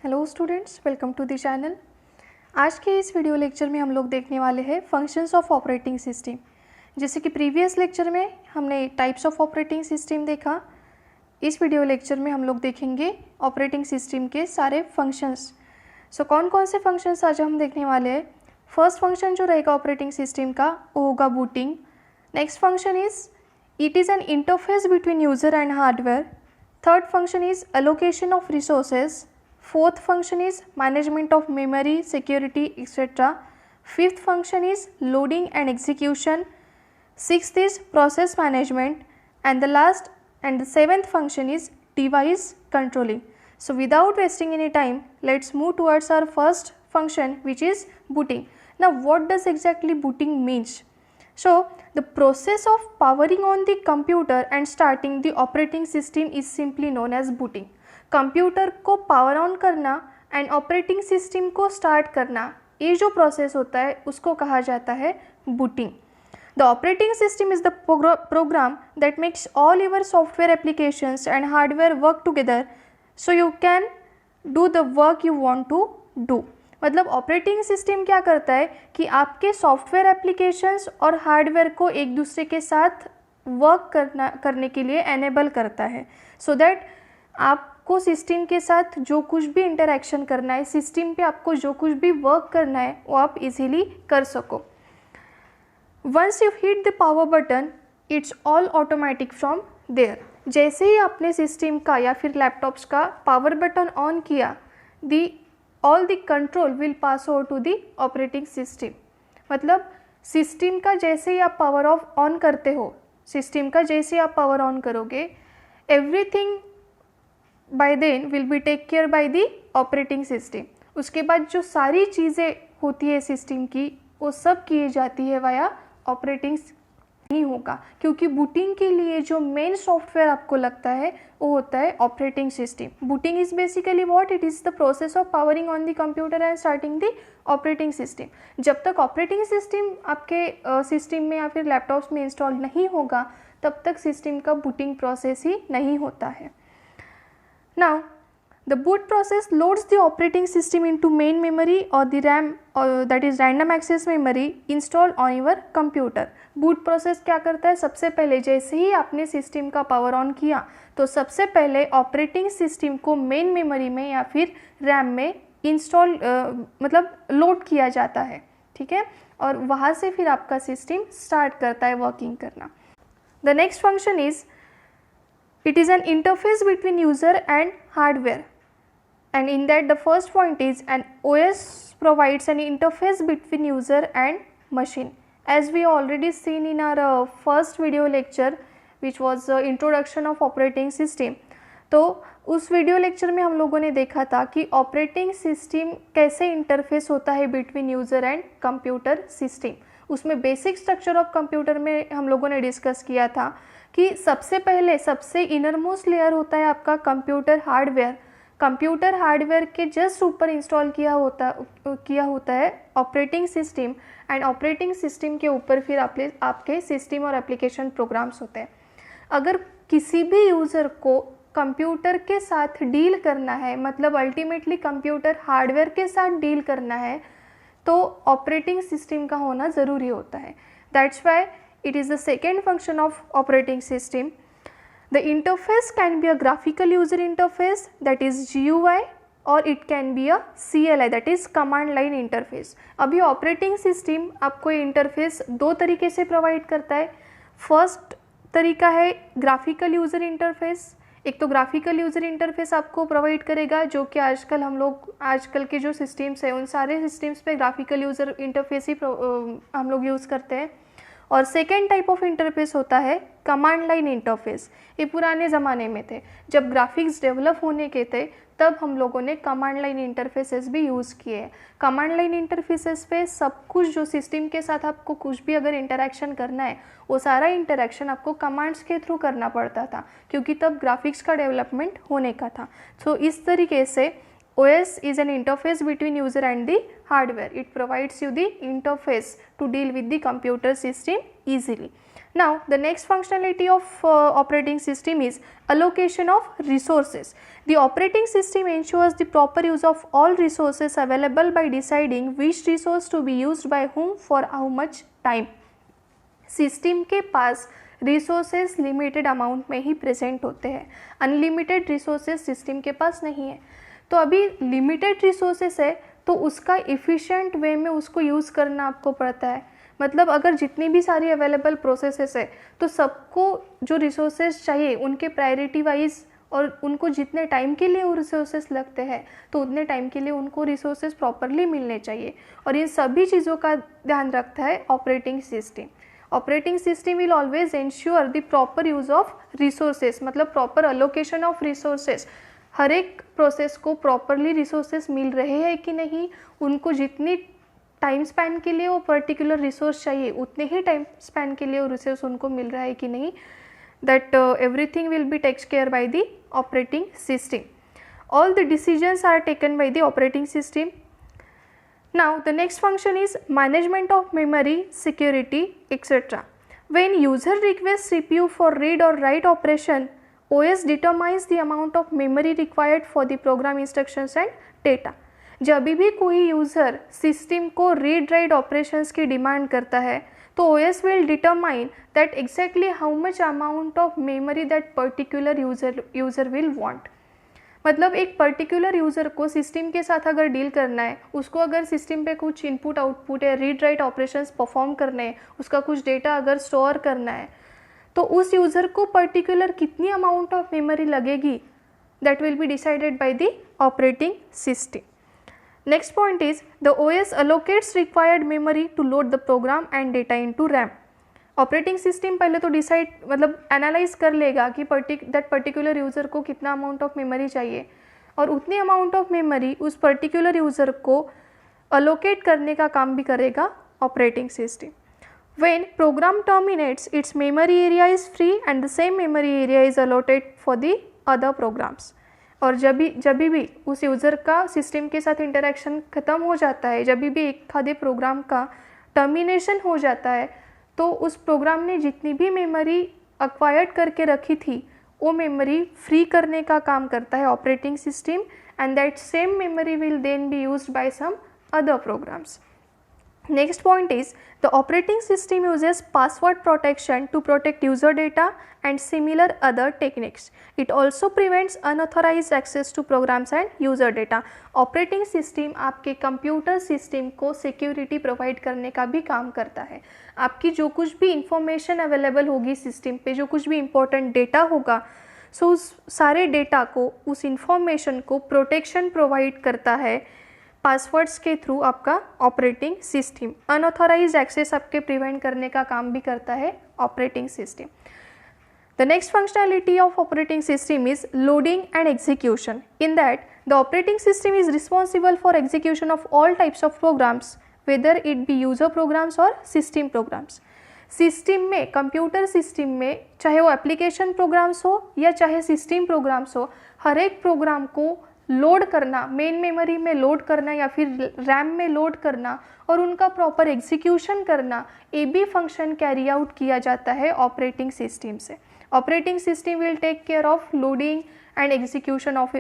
Hello students, welcome to the channel. आज के इस वीडियो लेक्चर में हम लोग देखने वाले हैं फंक्शंस ऑफ ऑपरेटिंग सिस्टम। जैसे कि प्रीवियस लेक्चर में हमने टाइप्स ऑफ ऑपरेटिंग सिस्टम देखा, इस वीडियो लेक्चर में हम लोग देखेंगे ऑपरेटिंग सिस्टम के सारे फंक्शंस। कौन कौन से फंक्शंस आज हम देखने वाले हैं। फर्स्ट फंक्शन जो रहेगा ऑपरेटिंग सिस्टम का वो होगा booting. Next function is it is an interface between user and hardware. Third function is allocation of resources. Fourth function is management of memory, security, etc. Fifth function is loading and execution. Sixth is process management, and the last and the seventh function is device controlling. So without wasting any time, let's move towards our first function, which is booting. Now what does exactly booting means? So the process of powering on the computer and starting the operating system is simply known as booting. Computer को power on करना and operating system को start करना, ये जो process होता है उसको कहा जाता है booting. The operating system is the program that makes all your software applications and hardware work together so you can do the work you want to do. मतलब ऑपरेटिंग सिस्टम क्या करता है कि आपके सॉफ्टवेयर एप्लीकेशंस और hardware को एक दूसरे के साथ वर्क करने के लिए एनेबल करता है, सो दैट आपको सिस्टम के साथ जो कुछ भी इंटरेक्शन करना है, सिस्टम पे आपको जो कुछ भी वर्क करना है वो आप इजीली कर सको। Once you hit the power button it's all automatic from there. जैसे ही आपने सिस्टम का या फिर लैपटॉप्स का पावर बटन ऑन किया, all the control will pass over to the operating system. मतलब सिस्टम का जैसे ही आप पावर ऑन करते हो, सिस्टम का जैसे ही आप पावर ऑन करोगे, everything by then will be take care by the operating system. उसके बाद जो सारी चीज़ें होती है सिस्टम की, वो सब की जाती है वाया ऑपरेटिंग नहीं होगा, क्योंकि बूटिंग के लिए जो मेन सॉफ्टवेयर आपको लगता है वो होता है operating system. Booting is basically what it is the process of powering on the computer and starting the operating system. जब तक ऑपरेटिंग सिस्टम आपके सिस्टम में या फिर लैपटॉप्स में इंस्टॉल नहीं होगा, तब तक सिस्टम का बूटिंग प्रोसेस ही नहीं होता है। Now, the boot process loads the operating system into main memory or the RAM, or that is random access memory installed on your computer. Boot process क्या करता है? सबसे पहले जैसे ही आपने सिस्टम का पावर ऑन किया, तो सबसे पहले ऑपरेटिंग सिस्टम को मेन मेमोरी में या फिर रैम में इंस्टॉल मतलब लोड किया जाता है, ठीक है, और वहाँ से फिर आपका सिस्टम स्टार्ट करता है वर्किंग करना। The next function is it is an interface between user and hardware, and in that the first point is an OS provides an interface between user and machine, as we already seen in our first video lecture which was introduction of operating system। तो उस video लेक्चर में हम लोगों ने देखा था कि ऑपरेटिंग सिस्टम कैसे इंटरफेस होता है between user and computer system. उसमें बेसिक स्ट्रक्चर ऑफ कंप्यूटर में हम लोगों ने डिस्कस किया था कि सबसे पहले सबसे इनरमोस्ट लेयर होता है आपका कंप्यूटर हार्डवेयर। कंप्यूटर हार्डवेयर के जस्ट ऊपर इंस्टॉल किया होता है operating system, and operating system के ऊपर फिर आपके सिस्टम और एप्लीकेशन प्रोग्राम्स होते हैं। अगर किसी भी यूज़र को कंप्यूटर के साथ डील करना है, मतलब अल्टीमेटली कंप्यूटर हार्डवेयर के साथ डील करना है, तो ऑपरेटिंग सिस्टम का होना ज़रूरी होता है। That's why it is the second function of operating system. The interface can be a graphical user interface, that is GUI, or it can be a CLI, that is command line interface. अभी operating system आपको interface दो तरीके से provide करता है। First तरीका है graphical user interface. एक तो ग्राफिकल यूज़र इंटरफेस आपको प्रोवाइड करेगा, जो कि आजकल के जो सिस्टम्स हैं उन सारे सिस्टम्स पे ग्राफिकल यूज़र इंटरफेस ही हम लोग यूज़ करते हैं। और सेकेंड टाइप ऑफ इंटरफेस होता है कमांड लाइन इंटरफेस। ये पुराने ज़माने में थे, जब ग्राफिक्स डेवलप होने के थे, तब हम लोगों ने कमांड लाइन इंटरफेसेस भी यूज़ किए हैं। कमांड लाइन इंटरफेसेस पे सब कुछ जो सिस्टम के साथ आपको कुछ भी अगर इंटरेक्शन करना है, वो सारा इंटरेक्शन आपको कमांड्स के थ्रू करना पड़ता था, क्योंकि तब ग्राफिक्स का डेवलपमेंट होने का था। सो इस तरीके से OS is an interface between user and the hardware. It provides you the interface to deal with the computer system easily. Now the next functionality of operating system is allocation of resources. The operating system ensures the proper use of all resources available by deciding which resource to be used by whom for how much time. System के पास resources limited amount में ही present होते हैं, unlimited resources system के पास नहीं है। तो अभी limited resources है तो उसका इफ़िशिएंट वे में उसको यूज़ करना आपको पड़ता है। मतलब अगर जितनी भी सारी अवेलेबल प्रोसेसेस है तो सबको जो रिसोर्सेज चाहिए उनके प्रायोरिटी वाइज और उनको जितने टाइम के लिए वो रिसोर्सेज लगते हैं तो उतने टाइम के लिए उनको रिसोर्सेज प्रॉपरली मिलने चाहिए, और इन सभी चीज़ों का ध्यान रखता है operating system. Operating system will always ensure the proper use of resources, मतलब प्रॉपर अलोकेशन ऑफ रिसोर्सेज। हर एक प्रोसेस को प्रॉपरली रिसोर्सेज मिल रहे हैं कि नहीं, उनको जितनी टाइम स्पैन के लिए वो पर्टिकुलर रिसोर्स चाहिए उतने ही टाइम स्पैन के लिए वो रिसोर्स उनको मिल रहा है कि नहीं, that everything will be takes care by the operating system. All the decisions are taken by the operating system. Now the next function is management of memory, security, etc. When user requests CPU for read or write operation, OS determines the amount of memory required for the program instructions and data. जब भी कोई user system को read write operations की demand करता है तो OS will determine that exactly how much amount of memory that particular user will want. मतलब एक पर्टिकुलर यूज़र को सिस्टम के साथ अगर डील करना है, उसको अगर सिस्टम पे कुछ इनपुट आउटपुट या रीड राइट ऑपरेशंस परफॉर्म करने हैं, उसका कुछ डेटा अगर स्टोर करना है, तो उस यूज़र को पर्टिकुलर कितनी अमाउंट ऑफ मेमोरी लगेगी, that will be decided by the operating system. Next point is the OS allocates required memory to load the program and data into RAM. Operating system पहले तो decide मतलब analyse कर लेगा कि that particular user को कितना amount of memory चाहिए और उतनी अमाउंट ऑफ मेमोरी उस पर्टिकुलर यूज़र को अलोकेट करने का काम भी करेगा operating system. When program terminates its memory area is free and the same memory area is allotted for the other programs. और जब भी उस यूज़र का सिस्टम के साथ इंटरेक्शन ख़त्म हो जाता है, जब भी एक आधे प्रोग्राम का टर्मिनेशन हो जाता है, तो उस प्रोग्राम ने जितनी भी मेमोरी एक्वायर्ड करके रखी थी वो मेमोरी फ्री करने का काम करता है operating system, and that same memory will then be used by some other programs. Next point is the operating system uses password protection to protect user data and similar other techniques. It also prevents unauthorized access to programs and user data. Operating system आपके computer system को security provide करने का भी काम करता है. आपकी जो कुछ भी इंफॉर्मेशन अवेलेबल होगी सिस्टम पे, जो कुछ भी इम्पोर्टेंट डेटा होगा, सो उस सारे डेटा को, उस इंफॉर्मेशन को प्रोटेक्शन प्रोवाइड करता है पासवर्ड्स के थ्रू आपका ऑपरेटिंग सिस्टम. अनऑथोराइज एक्सेस आपके प्रिवेंट करने का काम भी करता है operating system. The next functionality of operating system is loading and execution. In that the operating system is responsible for execution of all types of programs, whether it be user programs or system programs. System में, computer system में, चाहे वो application programs हो या चाहे system programmes हो, हर एक programme को लोड करना, मेन मेमोरी में लोड करना या फिर रैम में लोड करना और उनका प्रॉपर एग्जीक्यूशन करना, ये भी फंक्शन कैरी आउट किया जाता है ऑपरेटिंग सिस्टम से. Operating system will take care of loading and execution of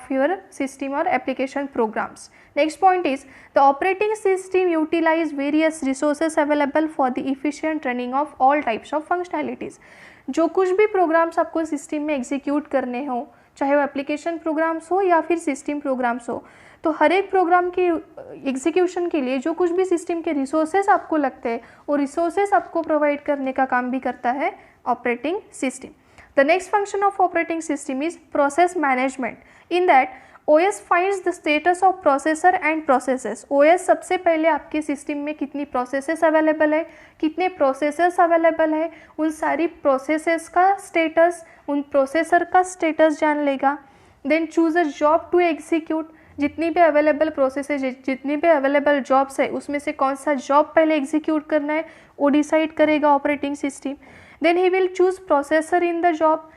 your system or application programs. Next point is the operating system utilize various resources available for the efficient running of all types of functionalities. जो कुछ भी programmes आपको system में execute करने हो, चाहे वो application programs हो या फिर सिस्टम प्रोग्राम्स हो, तो हर एक प्रोग्राम के एग्जीक्यूशन के लिए जो कुछ भी सिस्टम के रिसोर्सेज आपको लगते हैं वो रिसोर्सेज आपको प्रोवाइड करने का काम भी करता है operating system. The next function of operating system is process management. In that OS finds the status of processor and processes. OS सबसे पहले आपके सिस्टम में कितनी प्रोसेसेस अवेलेबल है, कितने प्रोसेसर्स अवेलेबल है, उन सारी प्रोसेसेस का स्टेटस, उन प्रोसेसर का स्टेटस जान लेगा. Then choose a job to execute. जितनी भी अवेलेबल प्रोसेसेस, जितनी भी अवेलेबल जॉब्स है, उसमें से कौन सा जॉब पहले एग्जीक्यूट करना है वो डिसाइड करेगा operating system. Then he will choose processor in the job.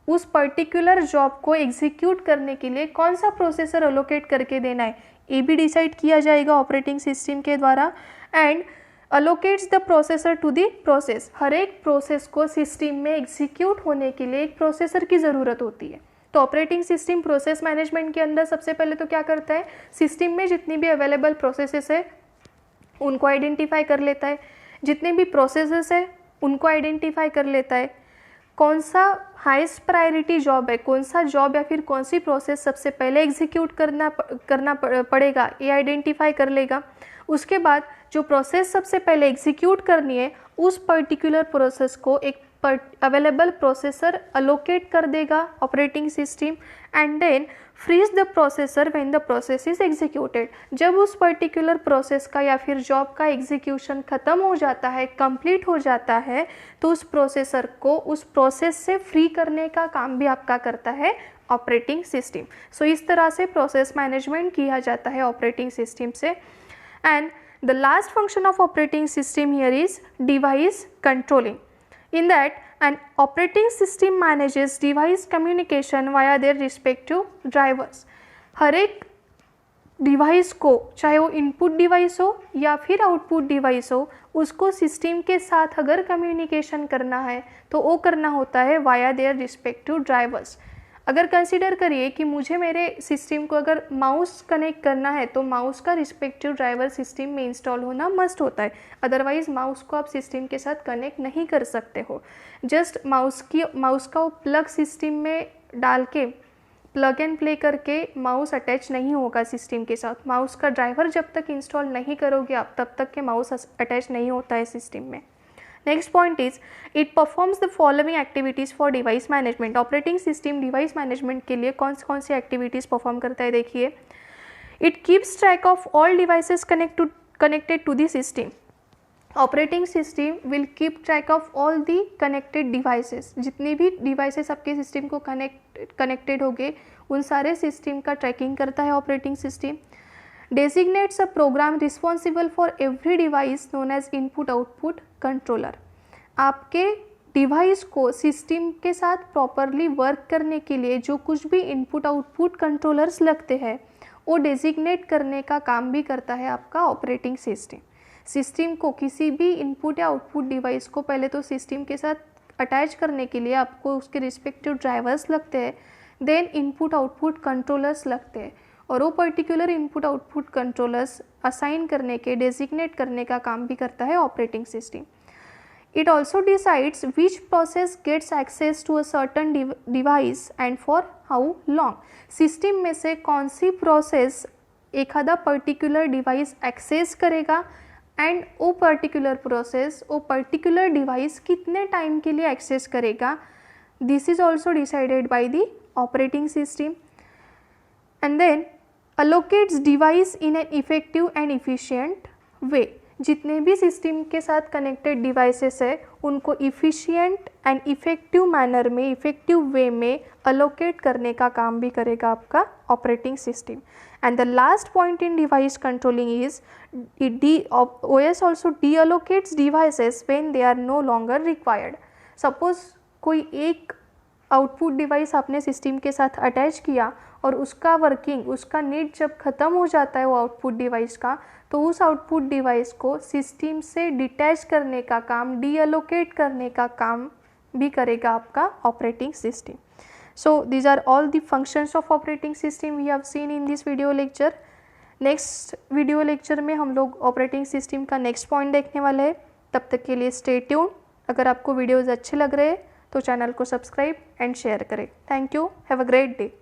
उस पर्टिकुलर जॉब को एग्जीक्यूट करने के लिए कौन सा प्रोसेसर अलोकेट करके देना है ये भी डिसाइड किया जाएगा ऑपरेटिंग सिस्टम के द्वारा. And allocates the processor to the process. हर एक प्रोसेस को सिस्टम में एग्जीक्यूट होने के लिए एक प्रोसेसर की ज़रूरत होती है। तो ऑपरेटिंग सिस्टम प्रोसेस मैनेजमेंट के अंदर सबसे पहले तो क्या करता है, सिस्टम में जितनी भी अवेलेबल प्रोसेसेस है उनको आइडेंटिफाई कर लेता है, जितने भी प्रोसेसेस है उनको आइडेंटिफाई कर लेता है, कौन सा हाईएस्ट प्रायोरिटी जॉब है, कौन सा जॉब या फिर कौन सी प्रोसेस सबसे पहले एग्जीक्यूट करना पड़ेगा, ये आइडेंटिफाई कर लेगा। उसके बाद जो प्रोसेस सबसे पहले एग्जीक्यूट करनी है उस पर्टिकुलर प्रोसेस को एक अवेलेबल प्रोसेसर अलोकेट कर देगा operating system, and then frees the processor when the process is executed. जब उस पर्टिकुलर प्रोसेस का या फिर जॉब का एग्जीक्यूशन ख़त्म हो जाता है, कंप्लीट हो जाता है, तो उस प्रोसेसर को उस प्रोसेस से फ्री करने का काम भी आपका करता है ऑपरेटिंग सिस्टम। सो इस तरह से प्रोसेस मैनेजमेंट किया जाता है ऑपरेटिंग सिस्टम से। And the last function of operating system here is device controlling. In that, an operating system manages device communication via their respective drivers. हर एक डिवाइस को, चाहे वो इनपुट डिवाइस हो या फिर आउटपुट डिवाइस हो, उसको सिस्टम के साथ अगर कम्युनिकेशन करना है तो वो करना होता है वाया देयर रिस्पेक्टिव ड्राइवर्स। अगर कंसीडर करिए कि मुझे मेरे सिस्टम को अगर माउस कनेक्ट करना है तो माउस का रिस्पेक्टिव ड्राइवर सिस्टम में इंस्टॉल होना मस्ट होता है, अदरवाइज़ माउस को आप सिस्टम के साथ कनेक्ट नहीं कर सकते हो। जस्ट माउस का वो प्लग सिस्टम में डाल के प्लग एंड प्ले करके माउस अटैच नहीं होगा सिस्टम के साथ। माउस का ड्राइवर जब तक इंस्टॉल नहीं करोगे आप तब तक के माउस अटैच नहीं होता है सिस्टम में। Next point is it performs the following activities for device management. Operating system device management के लिए कौन सी एक्टिविटीज़ परफॉर्म करता है, देखिए। It keeps track of all devices connected to the system. Operating system will keep track of all the connected devices. जितनी भी devices आपके सिस्टम को कनेक्टेड हो गए उन सारे सिस्टम का ट्रैकिंग करता है operating system. Designates a program responsible for every device known as input output controller। आपके डिवाइस को सिस्टम के साथ प्रॉपरली वर्क करने के लिए जो कुछ भी इनपुट आउटपुट कंट्रोलर्स लगते हैं वो डेजिग्नेट करने का काम भी करता है आपका ऑपरेटिंग सिस्टम। सिस्टम को किसी भी इनपुट या आउटपुट डिवाइस को पहले तो सिस्टम के साथ अटैच करने के लिए आपको उसके रिस्पेक्टिव ड्राइवर्स लगते हैं, देन इनपुट आउटपुट कंट्रोलर्स लगते हैं, और वो particular input output controllers assign करने के, डेजिग्नेट करने का काम भी करता है operating system. It also decides which process gets access to a certain device and for how long. System में से कौन सी प्रोसेस एक आधा पर्टिकुलर डिवाइस एक्सेस करेगा एंड वो पर्टिकुलर प्रोसेस वो पर्टिकुलर डिवाइस कितने टाइम के लिए एक्सेस करेगा, this is also decided by the operating system. And then allocates device in an effective and efficient way। जितने भी सिस्टम के साथ कनेक्टेड डिवाइसेस है उनको इफ़िशियंट एंड इफ़ेक्टिव मैनर में, इफ़ेक्टिव वे में अलोकेट करने का काम भी करेगा आपका operating system. And the last point in device controlling is OS also deallocates devices when they are no longer required. Suppose कोई एक आउटपुट डिवाइस आपने सिस्टम के साथ अटैच किया और उसका वर्किंग, उसका नीड जब ख़त्म हो जाता है वो आउटपुट डिवाइस का, तो उस आउटपुट डिवाइस को सिस्टम से डिटैच करने का काम, डीअलोकेट करने का काम भी करेगा आपका operating system. So these are all the functions of operating system we have seen in this video lecture. नेक्स्ट वीडियो लेक्चर में हम लोग ऑपरेटिंग सिस्टम का नेक्स्ट पॉइंट देखने वाले हैं। तब तक के लिए स्टे ट्यून। अगर आपको वीडियोज़ अच्छे लग रहे हैं तो चैनल को सब्सक्राइब एंड शेयर करें। Thank you, have a great day.